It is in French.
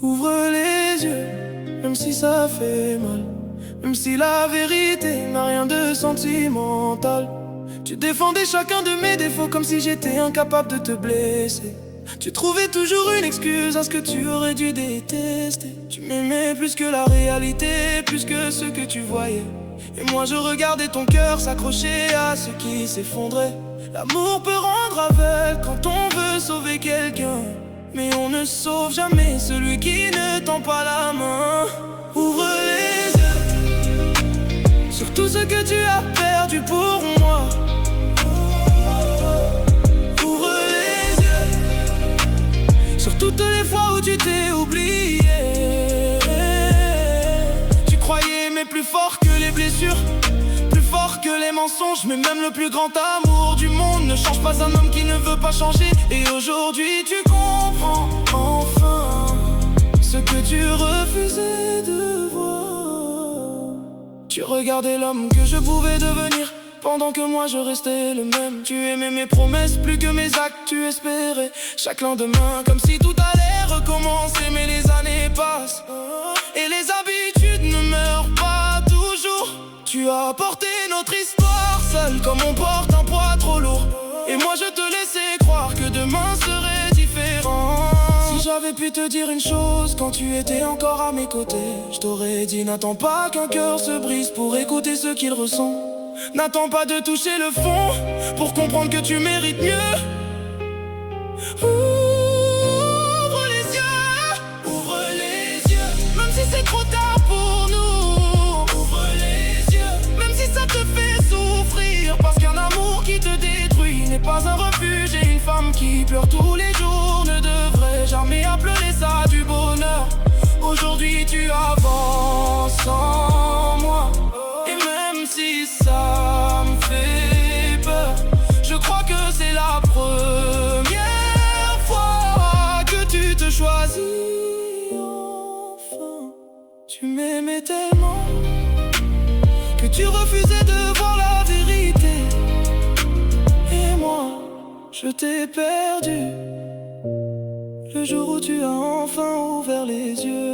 Ouvre les yeux, même si ça fait mal, même si la vérité n'a rien de sentimental. Tu défendais chacun de mes défauts comme si j'étais incapable de te blesser. Tu trouvais toujours une excuse à ce que tu aurais dû détester. Tu m'aimais plus que la réalité, plus que ce que tu voyais. Et moi je regardais ton cœur s'accrocher à ce qui s'effondrait. L'amour peut rendre aveugle quand on veut sauver quelqu'un, mais on ne sauve jamais celui qui ne tend pas la main. Ouvre les yeux sur tout ce que tu as perdu pour moi. Ouvre les yeux sur toutes les fois où tu t'es oublié. Tu croyais aimer plus fort que les blessures, plus fort que les mensonges, mais même le plus grand amour du monde ne change pas un homme qui ne veut pas changer. Et aujourd'hui tu comprends enfin ce que tu refusais de voir. Tu regardais l'homme que je pouvais devenir, pendant que moi je restais le même. Tu aimais mes promesses plus que mes actes, tu espérais chaque lendemain comme si tout allait recommencer. Mais les années passent et les habitudes ne meurent pas toujours. Tu as porté notre histoire seule comme on porte un poids trop lourd. Et moi je te laissais croire que demain serait différent. Si j'avais pu te dire une chose quand tu étais encore à mes côtés, je t'aurais dit n'attends pas qu'un cœur se brise pour écouter ce qu'il ressent. N'attends pas de toucher le fond pour comprendre que tu mérites mieux. Ouvre les yeux, même si c'est trop tard pour nous. Ouvre les yeux, même si ça te fait souffrir, parce qu'un amour qui te détruit n'est pas un refuge. Et une femme qui pleure tous les jours ne devrait jamais appeler ça du bonheur. Aujourd'hui tu avances sans moi, et même si ça me fait peur, je crois que c'est la première fois que tu te choisis enfin. Tu m'aimais tellement que tu refusais de voir la vérité. Et moi, je t'ai perdu le jour où tu as enfin ouvert les yeux.